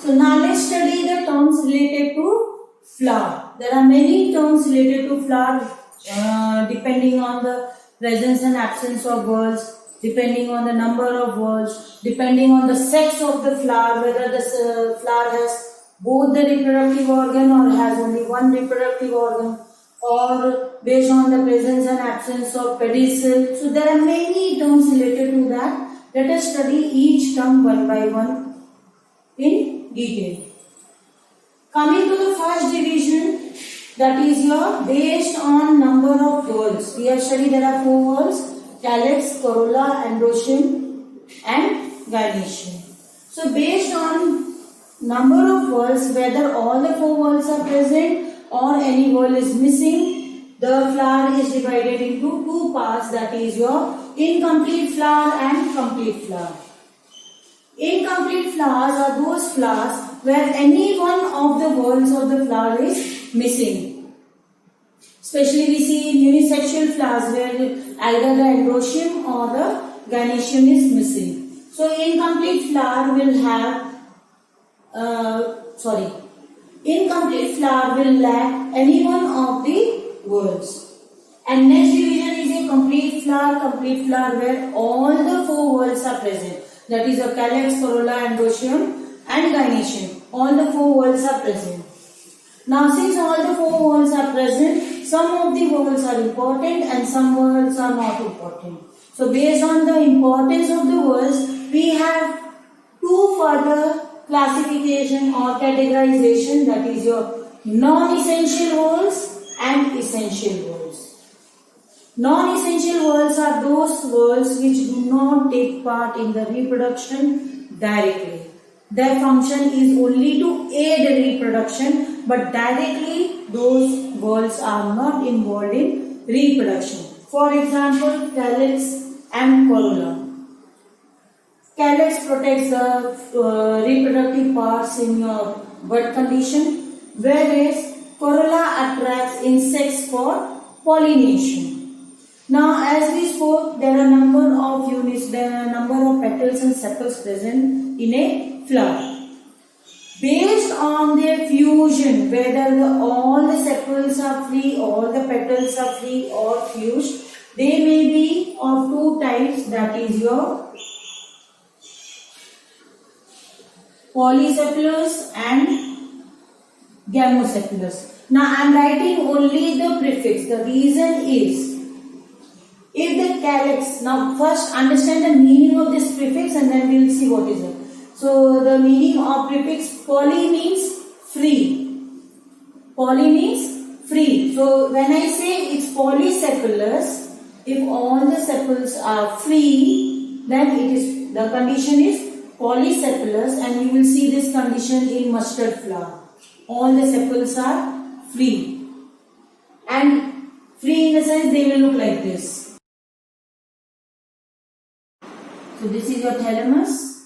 So now let's study the terms related to flower. There are many terms related to flower depending on the presence and absence of whorls, depending on the number of whorls, depending on the sex of the flower, whether the flower has both the reproductive organ or has only one reproductive organ, or based on the presence and absence of pedicel. So there are many terms related to that. Let us study each term one by one in detail. Coming to the first division, that is your based on number of whorls. We have studied there are 4 whorls: calyx, corolla, androecium and gynoecium. So based on number of whorls, whether all the 4 whorls are present or any whorl is missing, the flower is divided into 2 parts, that is your incomplete flower and complete flower. Incomplete flowers are those flowers where any one of the whorls of the flower is missing. Especially we see in unisexual flowers where either the androecium or the gynoecium is missing. So incomplete flower will have incomplete flower will lack any one of the whorls. And next division is a complete flower where all the 4 whorls are present. That is a calyx, corolla, androecium and gynoecium. All the 4 whorls are present. Now since all the 4 whorls are present, some of the whorls are important and some whorls are not important. So based on the importance of the whorls, we have 2 further classification or categorization, that is your non-essential whorls and essential whorls. Non-essential whorls are those whorls which do not take part in the reproduction directly. Their function is only to aid reproduction, but directly those whorls are not involved in reproduction. For example, calyx and corolla. Calyx protects the reproductive parts in your bud condition, whereas corolla attracts insects for pollination. Now, as we spoke, there are number of units, there are number of petals and sepals present in a flower. Based on their fusion, whether all the sepals are free, all the petals are free or fused, they may be of 2 types, that is your polysepalous and gamosepalous. Now I am writing only the prefix. The reason is, if the calyx, now first understand the meaning of this prefix and then we will see what is it. So the meaning of prefix, poly means free. Poly means free. So when I say it's polysepalous, if all the sepals are free, then it is, the condition is polysepalous, and you will see this condition in mustard flower. All the sepals are free. And free in the sense they will look like this. So this is your thalamus.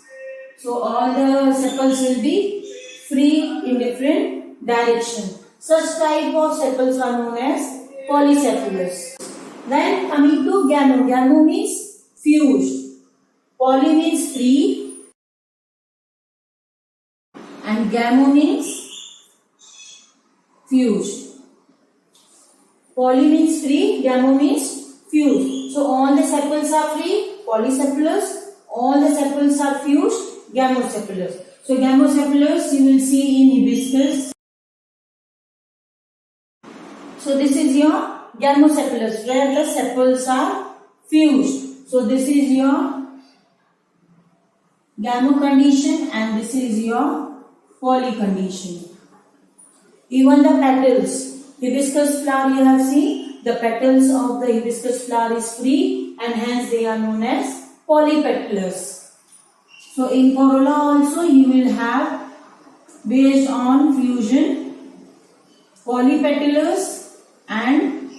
So all the sepals will be free in different direction. Such type of sepals are known as polysepalous. Then coming to gamo. Gamo means fused. Poly means free and gamo means fused. Poly means free, gamo means fused. So all the sepals are free, polysepalous. All the sepals are fused, gamosepalous. So gamosepalous you will see in hibiscus. So this is your gamosepalous where the sepals are fused. So this is your gamo condition and this is your poly condition. Even the petals, hibiscus flower you have seen, the petals of the hibiscus flower is free and hence they are known as polypetalous. So in corolla also you will have, based on fusion, polypetalous and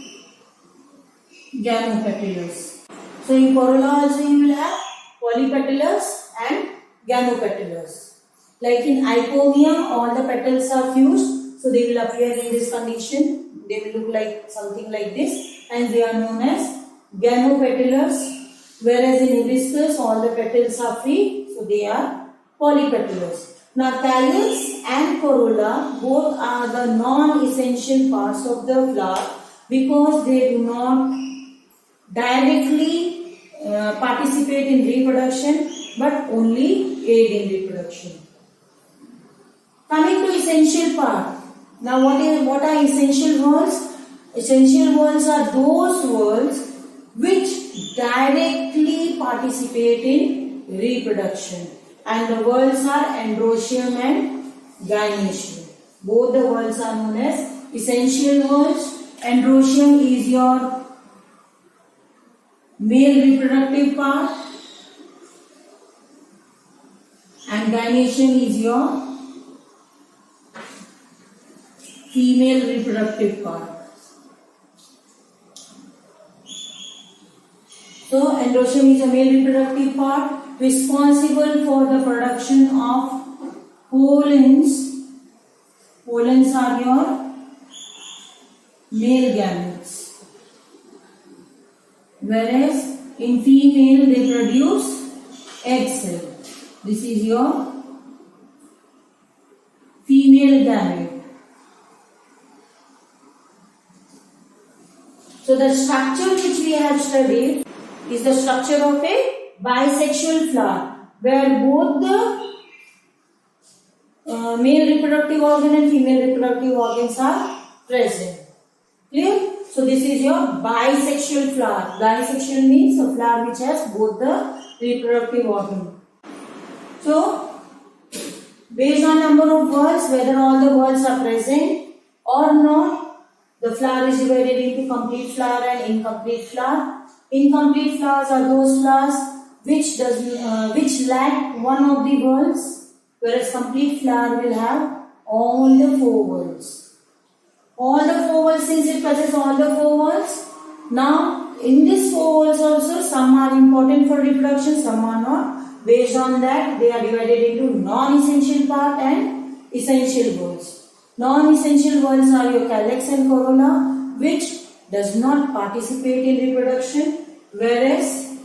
gamopetalous. So in corolla also you will have polypetalous and gamopetalous. Like in Iconium, all the petals are fused, so they will appear in this condition. They will look like something like this, and they are known as gamopetalous. Whereas in hibiscus, all the petals are free, so they are polypetalous. Now calyx and corolla both are the non-essential parts of the flower because they do not directly participate in reproduction but only aid in reproduction. Coming to essential part. Now what are essential whorls? Essential whorls are those whorls which directly participate in reproduction, and the whorls are androecium and gynoecium. Both the whorls are known as essential whorls. Androecium is your male reproductive part and gynoecium is your female reproductive part. So androecium is a male reproductive part responsible for the production of pollens. Pollens are your male gametes, whereas in female they produce egg cell. This is your female gamete. So the structure which we have studied is the structure of a bisexual flower, where both the male reproductive organ and female reproductive organs are present. Clear? So this is your bisexual flower. Bisexual means a flower which has both the reproductive organ. So based on number of whorls, whether all the whorls are present or not, the flower is divided into complete flower and incomplete flower. Incomplete flowers are those flowers which lack one of the whorls, whereas complete flower will have all the four whorls. All the four whorls, since it possesses all the four whorls, now in these four whorls also some are important for reproduction, some are not. Based on that, they are divided into non-essential part and essential whorls. Non-essential whorls are your calyx and corolla, which does not participate in reproduction, whereas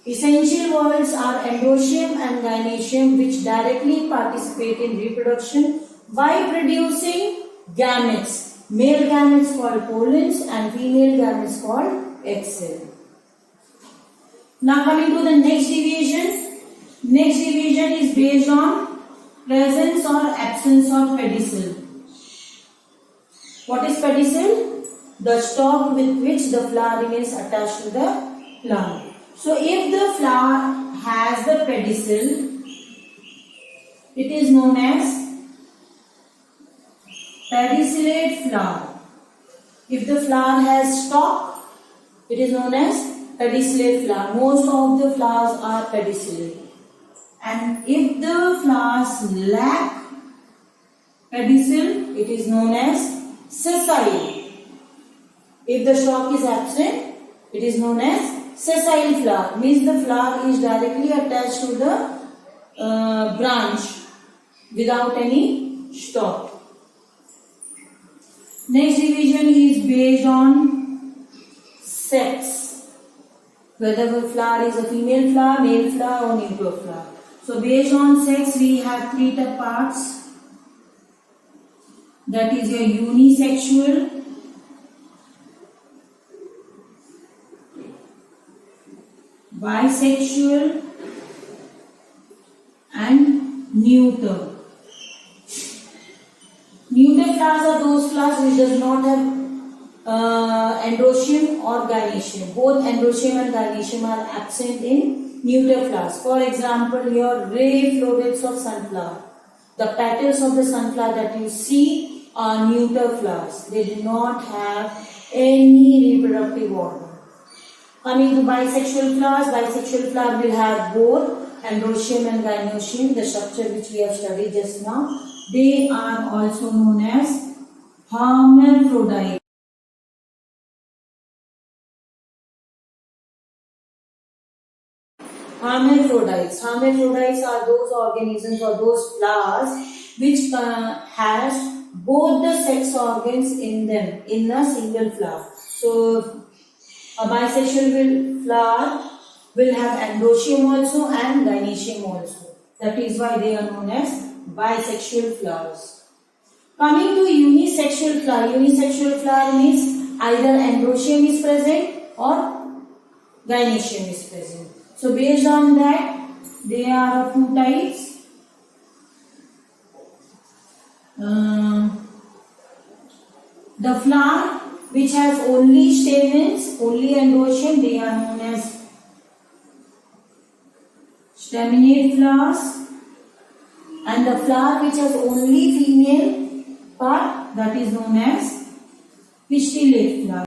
essential whorls are androecium and gynoecium, which directly participate in reproduction by producing gametes. Male gametes called pollens and female gametes called egg cell. Now coming to the next division. Next division is based on presence or absence of pedicel. What is pedicel? The stalk with which the flowering is attached to the plant. So if the flower has the pedicel, it is known as pedicellate flower. If the flower has stalk, it is known as pedicellate flower. Most of the flowers are pedicellate. And if the flowers lack pedicel, it is known as sessile. If the stalk is absent, it is known as sessile flower. Means the flower is directly attached to the branch without any stalk. Next division is based on sex. Whether the flower is a female flower, male flower or neuter flower. So based on sex we have three parts. That is your unisexual, bisexual and neuter. Neuter flowers are those flowers which does not have androecium or gynoecium. Both androecium and gynoecium are absent in neuter flowers. For example, your ray florets of sunflower. The petals of the sunflower that you see are neuter flowers. They do not have any reproductive organ. Coming to bisexual flowers, bisexual flower will have both androecium and gynoecium, the structure which we have studied just now. They are also known as hermaphrodites. Hermaphrodites. Hermaphrodites are those organisms or those flowers which has both the sex organs in them in a single flower. So a bisexual flower will have androecium also and gynoecium also. That is why they are known as bisexual flowers. Coming to unisexual flower means either androecium is present or gynoecium is present. So based on that, there are of two types. The flower which has only stamens, only androecium, they are known as staminate flowers, and the flower which has only female part, that is known as pistillate flower.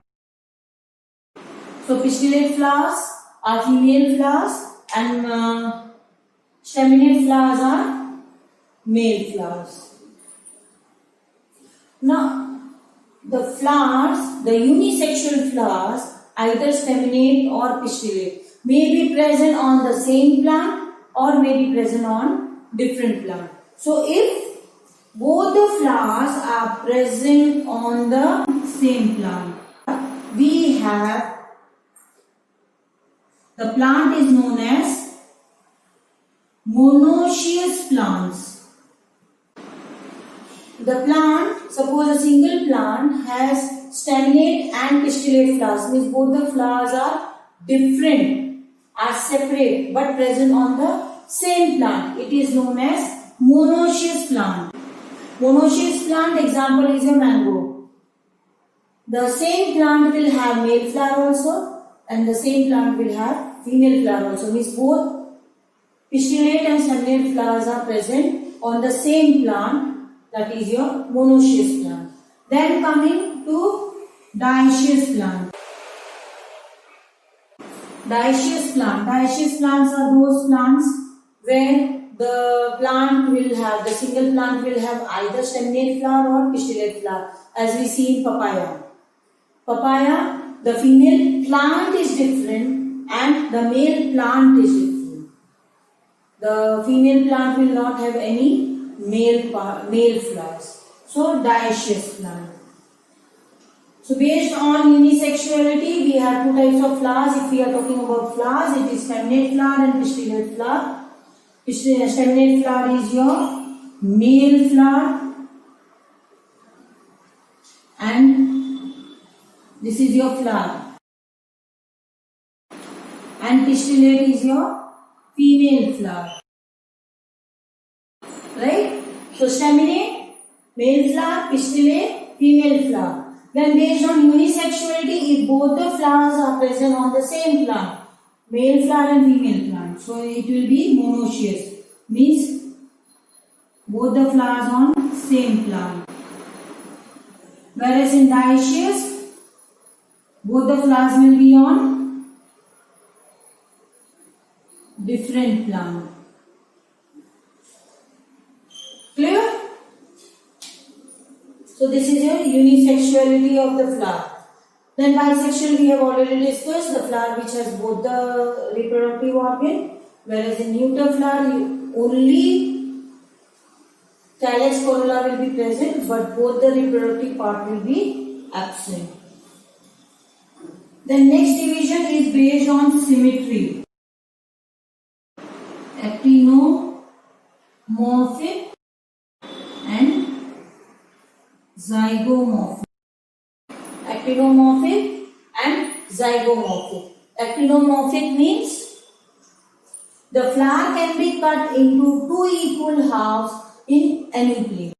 So pistillate flowers are female flowers and staminate flowers are male flowers. Now the flowers, the unisexual flowers, either staminate or pistillate, may be present on the same plant or may be present on different plant. So if both the flowers are present on the same plant, we have, the plant is known as monoecious plants. The plant, suppose a single plant has staminate and pistillate flowers, means both the flowers are different, are separate but present on the same plant. It is known as monoecious plant. Monoecious plant example is a mango. The same plant will have male flower also and the same plant will have female flower also, means both pistillate and staminate flowers are present on the same plant. That is your monoecious plant. Then coming to dioecious plant. Dioecious plants are those plants where the plant will have, the single plant will have either staminate flower or pistillate flower, as we see in papaya. Papaya, the female plant is different and the male plant is different. The female plant will not have any male flowers. So dioecious plant. So based on unisexuality, we have two types of flowers. If we are talking about flowers, it is staminate flower and pistillate flower. Staminate flower is your male flower and this is your flower, and pistillate is your female flower. Right? So staminate, male flower, pistillate, female flower. Then based on unisexuality, if both the flowers are present on the same plant, male flower and female plant, so it will be monoecious, means both the flowers on same plant. Whereas in dioecious, both the flowers will be on different plant. Clear? So this is your unisexuality of the flower. Then bisexual we have already discussed, the flower which has both the reproductive organ, whereas in neuter flower only calyx corolla will be present but both the reproductive part will be absent. The next division is based on symmetry. Actinomorphic and zygomorphic. Actinomorphic and zygomorphic. Actinomorphic means the flower can be cut into two equal halves in any plane.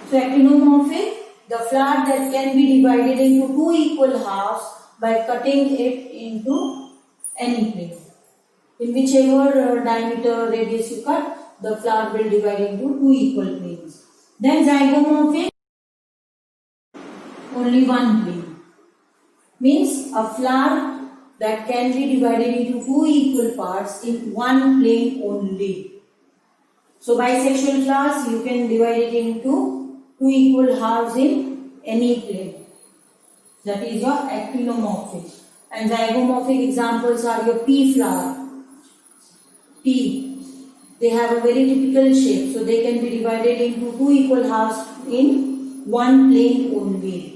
So actinomorphic, the flower that can be divided into two equal halves by cutting it into any plane. In whichever diameter radius you cut, the flower will divide into two equal planes. Then zygomorphic, only one plane. Means a flower that can be divided into two equal parts in one plane only. So bisexual flowers, you can divide it into two equal halves in any plane. That is your actinomorphic. And zygomorphic examples are your pea flower. Pea, they have a very typical shape, so they can be divided into two equal halves in one plane only.